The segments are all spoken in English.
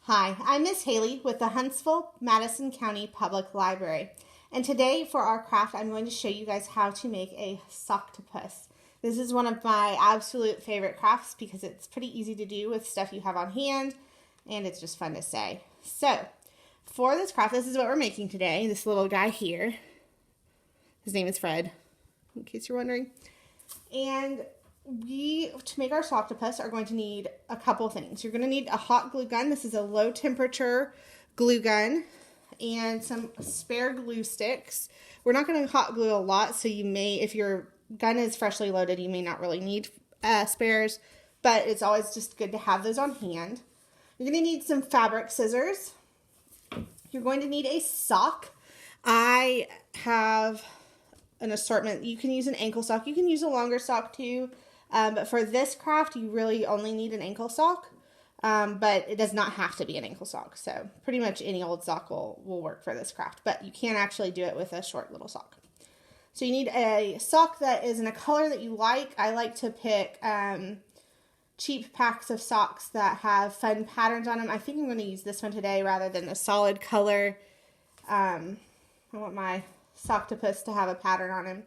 Hi, I'm Miss Haley with the Huntsville-Madison County Public Library. And today for our craft, I'm going to show you guys how to make a Socktopus. This is one of my absolute favorite crafts because it's pretty easy to do with stuff you have on hand, and it's just fun to say. So, for this craft, this is what we're making today. This little guy here. His name is Fred, in case you're wondering. And to make our Socktopus, are going to need a couple things. You're going to need a hot glue gun. This is a low temperature glue gun, and some spare glue sticks. We're not going to hot glue a lot, so you may, if your gun is freshly loaded, you may not really need spares, but it's always just good to have those on hand. You're going to need some fabric scissors. You're going to need a sock. I have an assortment. You can use an ankle sock. You can use a longer sock too. But for this craft, you really only need an ankle sock, but it does not have to be an ankle sock. So pretty much any old sock will work for this craft, but you can actually do it with a short little sock. So you need a sock that is in a color that you like. I like to pick cheap packs of socks that have fun patterns on them. I think I'm going to use this one today rather than the solid color. I want my Socktopus to have a pattern on him.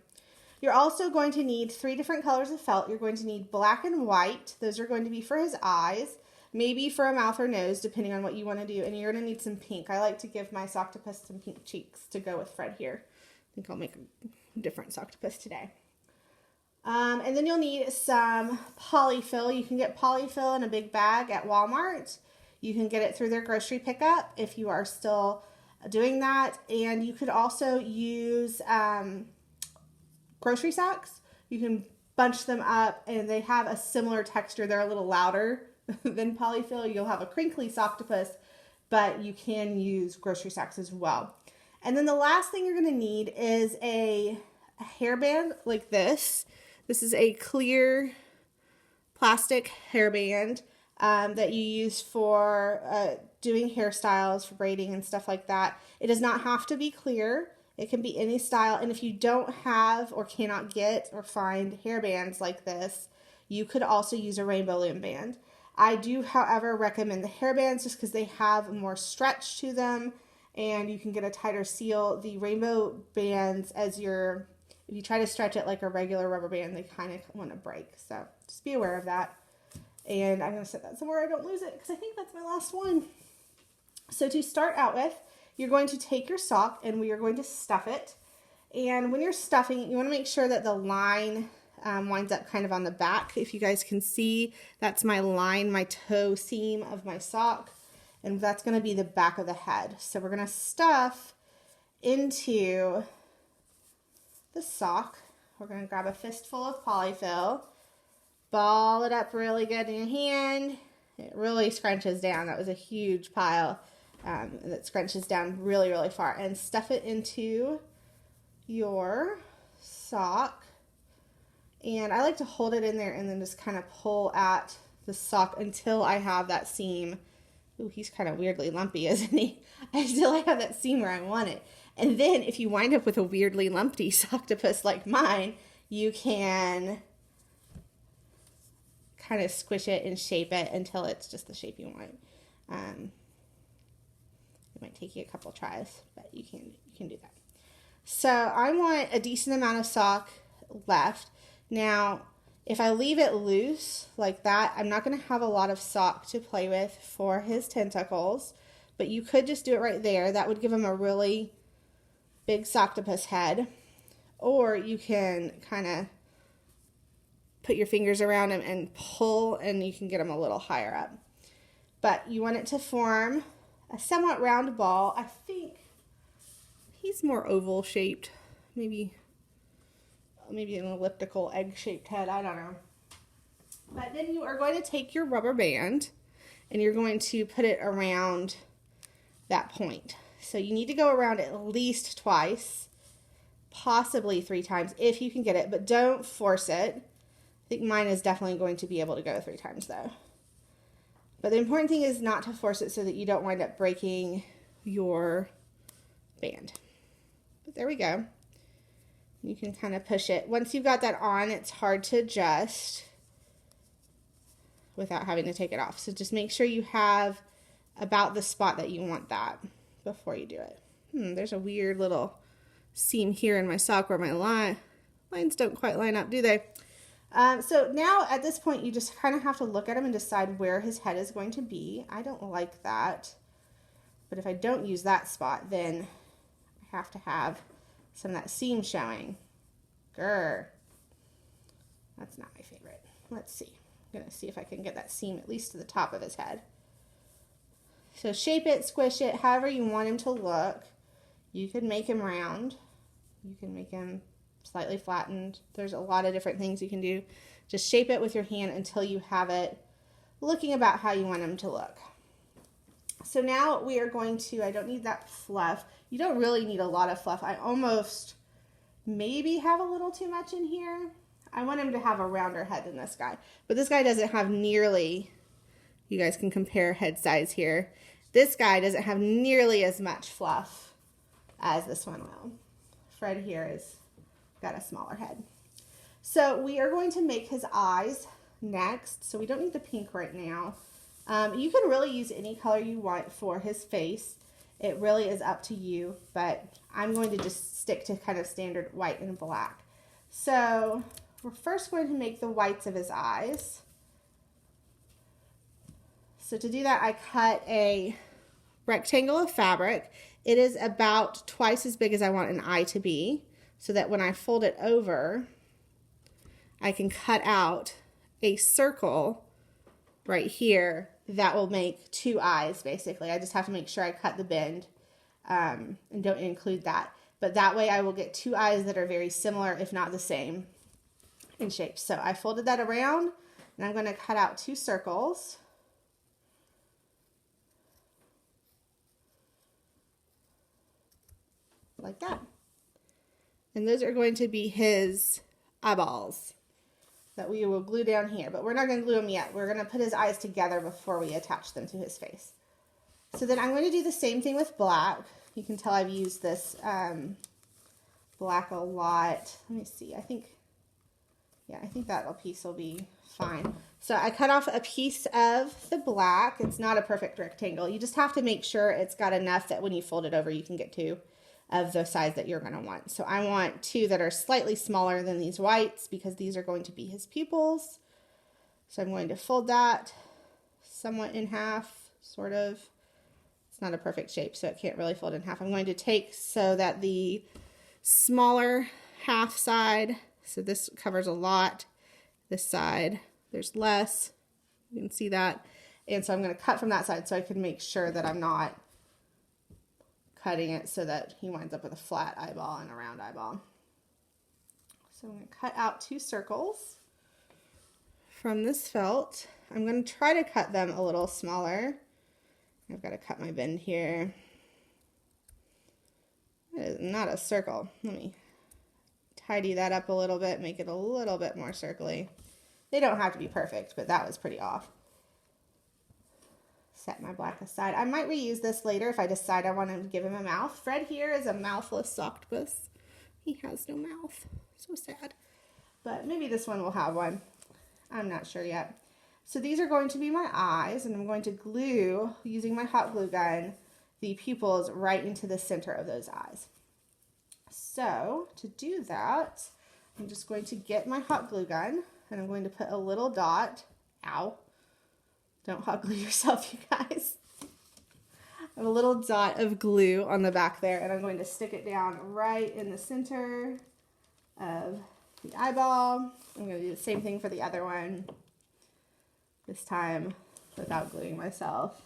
You're also going to need 3 different colors of felt. You're going to need black and white. Those are going to be for his eyes, maybe for a mouth or nose, depending on what you want to do. And you're going to need some pink. I like to give my Socktopus some pink cheeks to go with Fred here. I think I'll make a different Socktopus today. And then you'll need some Poly-fil. You can get Poly-fil in a big bag at Walmart. You can get it through their grocery pickup if you are still doing that. And you could also use grocery sacks. You can bunch them up and they have a similar texture. They're a little louder than Poly-fil. You'll have a crinkly Socktopus, but you can use grocery sacks as well. And then the last thing you're going to need is a hairband like this. This is a clear plastic hairband that you use for doing hairstyles, for braiding and stuff like that. It does not have to be clear. It can be any style, and if you don't have or cannot get or find hairbands like this, you could also use a rainbow loom band. I do, however, recommend the hairbands just because they have more stretch to them, and you can get a tighter seal. The rainbow bands, if you try to stretch it like a regular rubber band, they kind of want to break, so just be aware of that. And I'm going to set that somewhere I don't lose it because I think that's my last one. So to start out with, you're going to take your sock and we are going to stuff it. And when you're stuffing it, you want to make sure that the line winds up kind of on the back. If you guys can see, that's my line, my toe seam of my sock. And that's going to be the back of the head. So we're going to stuff into the sock. We're going to grab a fistful of Poly-fil, ball it up really good in your hand. It really scrunches down. That was a huge pile. That scrunches down really, really far, and stuff it into your sock. And I like to hold it in there and then just kind of pull at the sock until I have that seam. Ooh, he's kind of weirdly lumpy, isn't he? Until I have that seam where I want it. And then if you wind up with a weirdly lumpy Socktopus like mine, you can kind of squish it and shape it until it's just the shape you want. It might take you a couple tries, but you can do that. So I want a decent amount of sock left. Now, if I leave it loose like that, I'm not going to have a lot of sock to play with for his tentacles, but you could just do it right there. That would give him a really big Socktopus head. Or you can kind of put your fingers around him and pull, and you can get him a little higher up. But you want it to form a somewhat round ball. I think he's more oval shaped, maybe an elliptical egg shaped head, I don't know. But then you are going to take your rubber band and you're going to put it around that point. So you need to go around at least twice, possibly 3 times if you can get it, but don't force it. I think mine is definitely going to be able to go 3 times though. But the important thing is not to force it so that you don't wind up breaking your band. But there we go. You can kind of push it. Once you've got that on, it's hard to adjust without having to take it off. So just make sure you have about the spot that you want that before you do it. There's a weird little seam here in my sock where my lines don't quite line up, do they? So now at this point, you just kind of have to look at him and decide where his head is going to be. I don't like that, but if I don't use that spot, then I have to have some of that seam showing. Grr. That's not my favorite. Let's see. I'm going to see if I can get that seam at least to the top of his head. So shape it, squish it, however you want him to look. You could make him round. You can make him slightly flattened. There's a lot of different things you can do. Just shape it with your hand until you have it looking about how you want him to look. So now we are going to, I don't need that fluff. You don't really need a lot of fluff. I almost maybe have a little too much in here. I want him to have a rounder head than this guy. But this guy doesn't have nearly, you guys can compare head size here. This guy doesn't have nearly as much fluff as this one will. Fred here is got a smaller head. So we are going to make his eyes next. So we don't need the pink right now. You can really use any color you want for his face. It really is up to you, but I'm going to just stick to kind of standard white and black. So we're first going to make the whites of his eyes. So to do that, I cut a rectangle of fabric. It is about twice as big as I want an eye to be, so that when I fold it over, I can cut out a circle right here that will make two eyes, basically. I just have to make sure I cut the bend and don't include that. But that way I will get two eyes that are very similar, if not the same, in shape. So I folded that around, and I'm going to cut out two circles. Like that. And those are going to be his eyeballs that we will glue down here. But we're not going to glue them yet. We're going to put his eyes together before we attach them to his face. So then I'm going to do the same thing with black. You can tell I've used this black a lot. Let me see. I think that piece will be fine. So I cut off a piece of the black. It's not a perfect rectangle. You just have to make sure it's got enough that when you fold it over, you can get two of the size that you're going to want. So I want two that are slightly smaller than these whites because these are going to be his pupils. So I'm going to fold that somewhat in half, sort of. It's not a perfect shape, so it can't really fold in half. I'm going to take so that the smaller half side, so this covers a lot, this side, there's less. You can see that. And so I'm going to cut from that side so I can make sure that I'm not cutting it so that he winds up with a flat eyeball and a round eyeball. So I'm going to cut out two circles from this felt. I'm going to try to cut them a little smaller. I've got to cut my bend here. That is not a circle. Let me tidy that up a little bit, make it a little bit more circly. They don't have to be perfect, but that was pretty off. Set my black aside. I might reuse this later if I decide I want to give him a mouth. Fred here is a mouthless Socktopus. He has no mouth. So sad. But maybe this one will have one. I'm not sure yet. So these are going to be my eyes, and I'm going to glue, using my hot glue gun, the pupils right into the center of those eyes. So to do that, I'm just going to get my hot glue gun, and I'm going to put a little dot. Ow. Don't hot glue yourself, you guys. I have a little dot of glue on the back there, and I'm going to stick it down right in the center of the eyeball. I'm going to do the same thing for the other one, this time without gluing myself,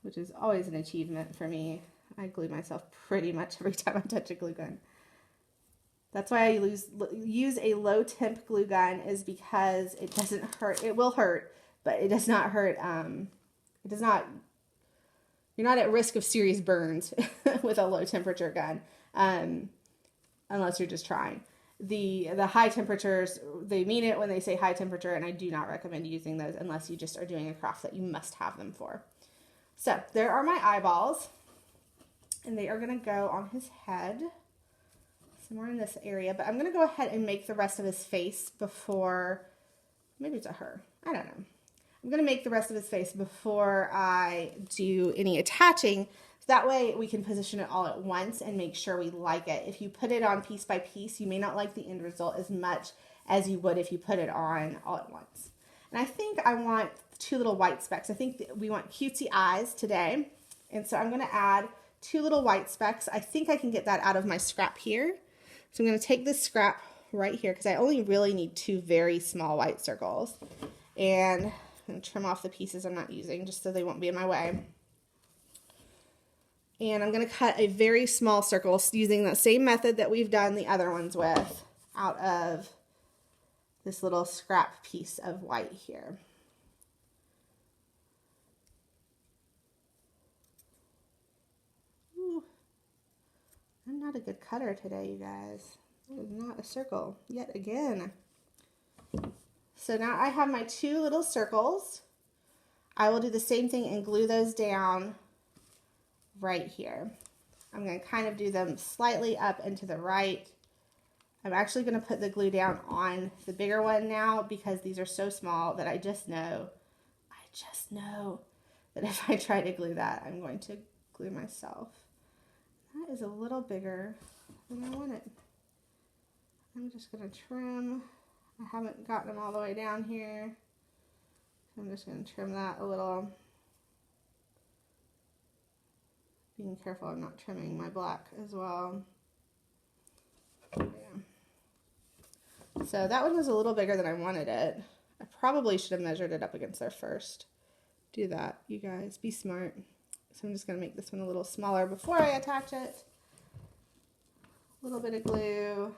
which is always an achievement for me. I glue myself pretty much every time I touch a glue gun. That's why I use a low temp glue gun, is because it doesn't hurt. It will hurt, but it does not hurt. You're not at risk of serious burns with a low temperature gun, unless you're just trying. The high temperatures, they mean it when they say high temperature, and I do not recommend using those unless you just are doing a craft that you must have them for. So there are my eyeballs, and they are going to go on his head, somewhere in this area, but I'm going to go ahead and make the rest of his face before, maybe it's a her, I don't know. I'm going to make the rest of his face before I do any attaching. So that way we can position it all at once and make sure we like it. If you put it on piece by piece, you may not like the end result as much as you would if you put it on all at once. And I think I want 2 little white specks. I think we want cutesy eyes today. And so I'm going to add 2 little white specks. I think I can get that out of my scrap here. So I'm going to take this scrap right here because I only really need 2 very small white circles. And I'm going to trim off the pieces I'm not using just so they won't be in my way. And I'm going to cut a very small circle using the same method that we've done the other ones with out of this little scrap piece of white here. Ooh, I'm not a good cutter today, you guys. That is not a circle yet again. So now I have my 2 little circles. I will do the same thing and glue those down right here. I'm going to kind of do them slightly up and to the right. I'm actually going to put the glue down on the bigger one now because these are so small that I just know that if I try to glue that, I'm going to glue myself. That is a little bigger than I want it. I'm just going to trim. I haven't gotten them all the way down here. So I'm just going to trim that a little. Being careful I'm not trimming my black as well. Yeah. So that one was a little bigger than I wanted it. I probably should have measured it up against there first. Do that, you guys. Be smart. So I'm just going to make this one a little smaller before I attach it. A little bit of glue.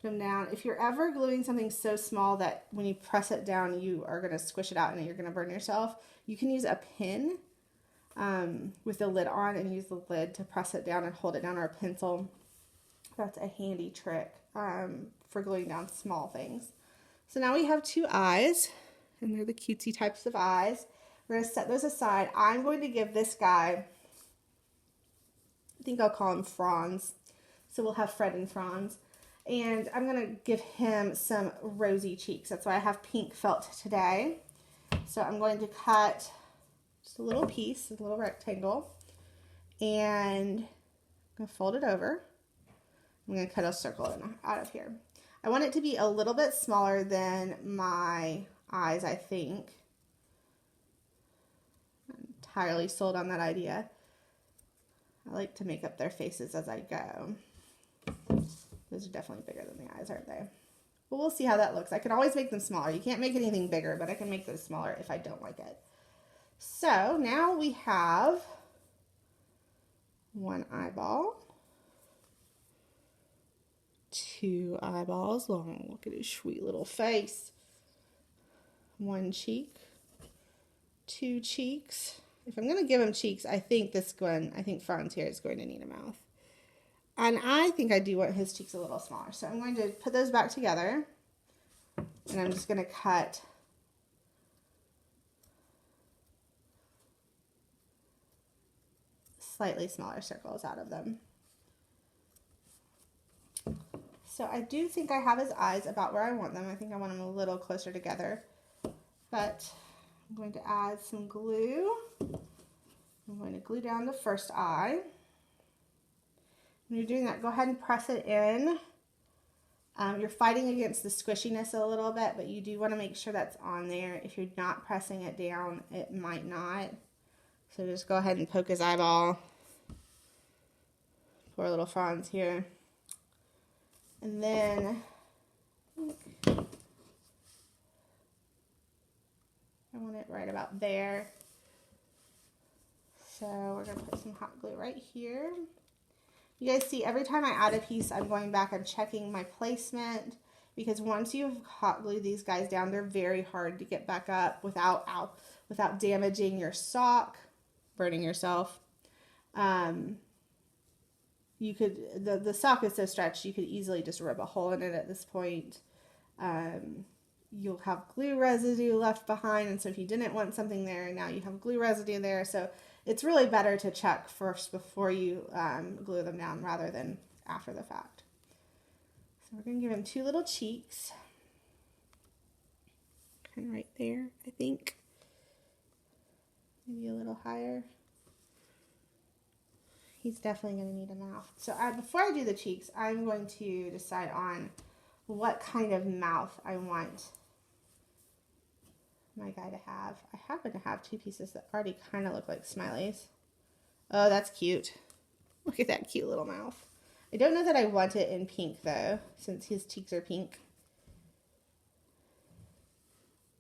Put them down. If you're ever gluing something so small that when you press it down, you are going to squish it out and you're going to burn yourself, you can use a pin with the lid on and use the lid to press it down and hold it down, or a pencil. That's a handy trick for gluing down small things. So now we have 2 eyes, and they're the cutesy types of eyes. We're going to set those aside. I'm going to give this guy, I think I'll call him Franz. So we'll have Fred and Franz. And I'm going to give him some rosy cheeks. That's why I have pink felt today. So I'm going to cut just a little piece, a little rectangle, and I'm going to fold it over. I'm going to cut a circle out of here. I want it to be a little bit smaller than my eyes, I think. I'm entirely sold on that idea. I like to make up their faces as I go. Those are definitely bigger than the eyes, aren't they? But we'll see how that looks. I can always make them smaller. You can't make anything bigger, but I can make those smaller if I don't like it. So now we have 1 eyeball, 2 eyeballs long. Look at his sweet little face. 1 cheek, 2 cheeks. If I'm going to give him cheeks, I think Franz here is going to need a mouth. And I think I do want his cheeks a little smaller. So I'm going to put those back together. And I'm just going to cut slightly smaller circles out of them. So I do think I have his eyes about where I want them. I think I want them a little closer together. But I'm going to add some glue. I'm going to glue down the first eye. When you're doing that, go ahead and press it in. You're fighting against the squishiness a little bit, but you do want to make sure that's on there. If you're not pressing it down, it might not. So just go ahead and poke his eyeball. Poor little Franz here. And then I want it right about there. So we're going to put some hot glue right here. You guys see, every time I add a piece, I'm going back and checking my placement, because once you've hot glued these guys down, they're very hard to get back up without damaging your sock, burning yourself. You could, the sock is so stretched, you could easily just rip a hole in it at this point. You'll have glue residue left behind, and so if you didn't want something there, now you have glue residue there. So it's really better to check first before you glue them down rather than after the fact. So we're going to give him 2 little cheeks. kind of right there, I think. Maybe a little higher. He's definitely going to need a mouth. So before I do the cheeks, I'm going to decide on what kind of mouth I want my guy to have. I happen to have two pieces that already kind of look like smileys. Oh, that's cute. Look at that cute little mouth. I don't know that I want it in pink though, since his cheeks are pink.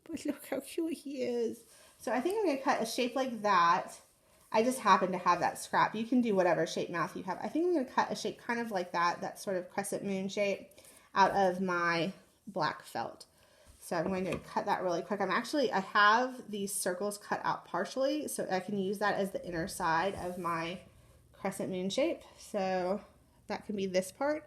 But look how cute he is. So I think I'm going to cut a shape like that. I just happen to have that scrap. You can do whatever shape mouth you have. I think I'm going to cut a shape kind of like that sort of crescent moon shape out of my black felt. So I'm going to cut that really quick. I have these circles cut out partially, so I can use that as the inner side of my crescent moon shape. So that can be this part.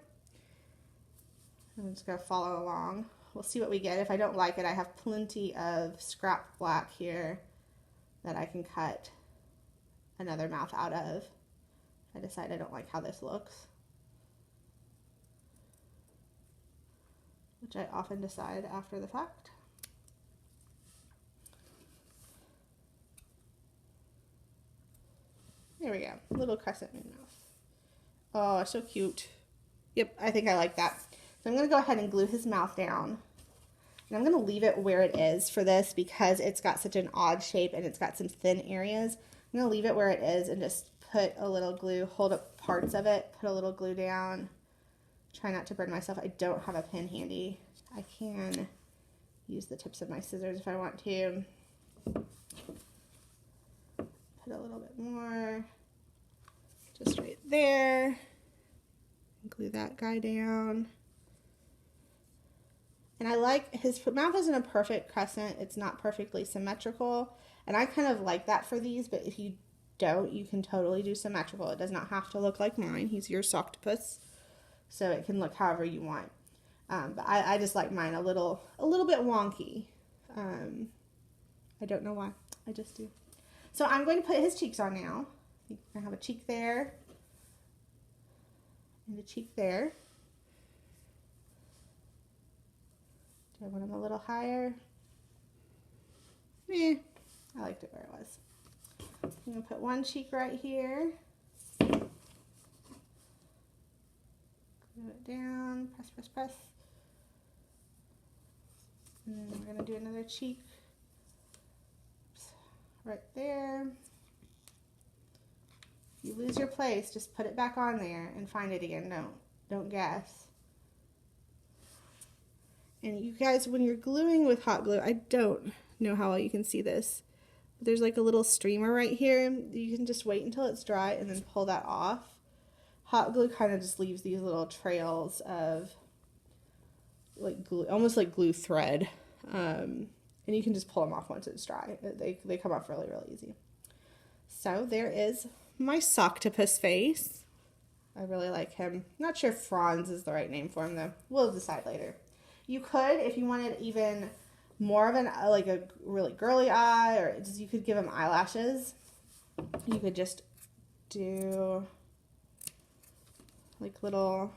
I'm just going to follow along. We'll see what we get. If I don't like it, I have plenty of scrap black here that I can cut another mouth out of. I decide I don't like how this looks, which I often decide after the fact. There we go, little crescent moon mouth. Oh, so cute. Yep, I think I like that. So I'm going to go ahead and glue his mouth down. And I'm going to leave it where it is for this because it's got such an odd shape and it's got some thin areas. I'm going to leave it where it is and just put a little glue, hold up parts of it, put a little glue down. Try not to burn myself. I don't have a pin handy. I can use the tips of my scissors if I want to. Put a little bit more just right there. Glue that guy down. And I like his mouth isn't a perfect crescent. It's not perfectly symmetrical. And I kind of like that for these, but if you don't, you can totally do symmetrical. It does not have to look like mine. He's your Socktopus. So it can look however you want. But I just like mine a little bit wonky. I don't know why. I just do. So I'm going to put his cheeks on now. I have a cheek there. And a cheek there. Do I want him a little higher? I liked it where it was. I'm going to put one cheek right here. Glue it down. Press, press, press. And then we're going to do another cheek right there. If you lose your place, just put it back on there and find it again. Don't guess. And you guys, when you're gluing with hot glue, I don't know how well you can see this. But there's like a little streamer right here. You can just wait until it's dry and then pull that off. Hot glue kind of just leaves these little trails of like glue, almost like glue thread. And you can just pull them off once it's dry. They come off really, really easy. So there is my Socktopus face. I really like him. Not sure if Franz is the right name for him though. We'll decide later. You could, if you wanted even more of like a really girly eye, or just, you could give him eyelashes. You could just do like little,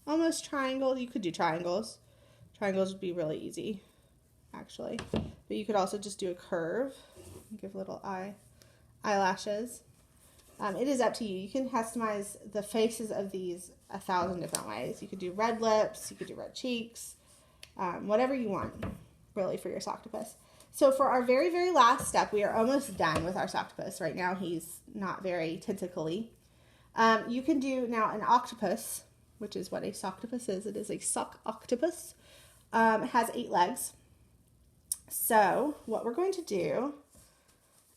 almost triangles. You could do triangles. Triangles would be really easy, actually. But you could also just do a curve. Give little eyelashes. It is up to you. You can customize the faces of these 1,000 different ways. You could do red lips. You could do red cheeks. Whatever you want, really, for your Socktopus. So for our very, very last step, we are almost done with our Socktopus. Right now, he's not very tentacle-y. You can do now an octopus, which is what a Socktopus is. It is a sock octopus. It has 8 legs. So what we're going to do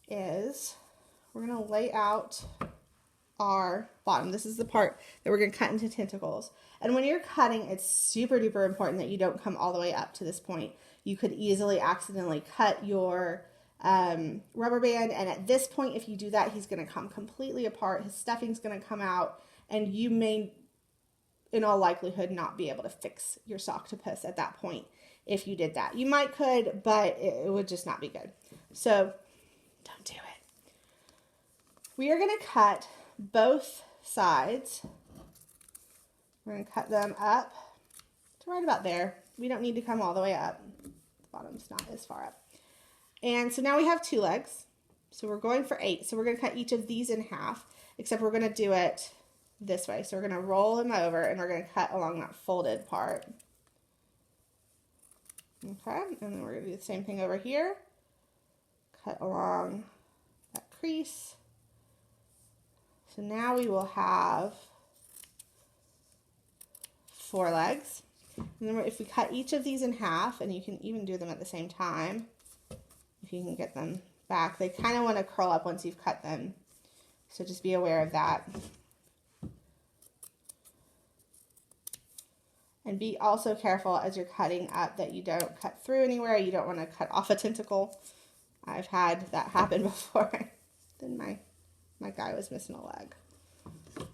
is we're going to lay out our bottom. This is the part that we're going to cut into tentacles. And when you're cutting, it's super duper important that you don't come all the way up to this point. You could easily accidentally cut your rubber band, and at this point, if you do that, he's going to come completely apart. His stuffing's going to come out, and you may, in all likelihood, not be able to fix your Socktopus at that point if you did that. You might could, but it would just not be good. So don't do it. We are going to cut both sides. We're going to cut them up to right about there. We don't need to come all the way up the bottom's not as far up. And so now we have 2 legs. So we're going for 8. So we're going to cut each of these in half, except we're going to do it this way. So we're going to roll them over and we're going to cut along that folded part. Okay, and then we're going to do the same thing over here. Cut along that crease. So now we will have 4 legs. And then if we cut each of these in half, and you can even do them at the same time, if you can get them back, they kind of want to curl up once you've cut them. So just be aware of that. And be also careful as you're cutting up that you don't cut through anywhere. You don't want to cut off a tentacle. I've had that happen before. Then my guy was missing a leg.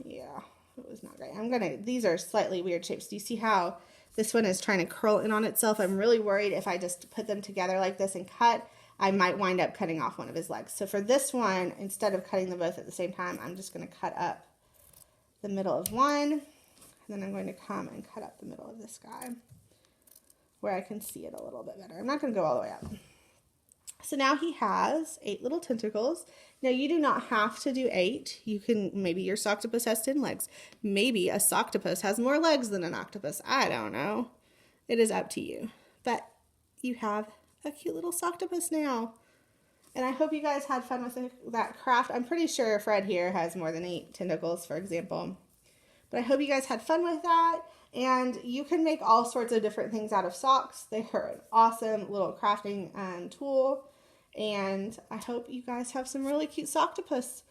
Yeah, it was not great. These are slightly weird shapes. Do you see how this one is trying to curl in on itself? I'm really worried if I just put them together like this and cut, I might wind up cutting off one of his legs. So for this one, instead of cutting them both at the same time, I'm just going to cut up the middle of one. And then I'm going to come and cut up the middle of this guy where I can see it a little bit better. I'm not going to go all the way up. So now he has 8 little tentacles. Now you do not have to do 8. You can, maybe your Socktopus has 10 legs. Maybe a Socktopus has more legs than an octopus. I don't know. It is up to you. But you have a cute little Socktopus now. And I hope you guys had fun with that craft. I'm pretty sure Fred here has more than 8 tentacles, for example. But I hope you guys had fun with that. And you can make all sorts of different things out of socks. They are an awesome little crafting tool. And I hope you guys have some really cute Socktopus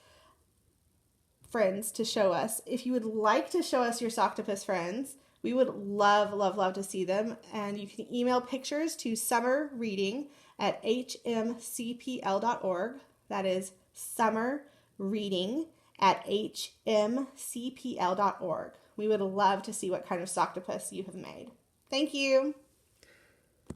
friends to show us. If you would like to show us your Socktopus friends, we would love, love, love to see them. And you can email pictures to summerreading@hmcpl.org. That is summerreading@hmcpl.org. We would love to see what kind of Socktopus you have made. Thank you.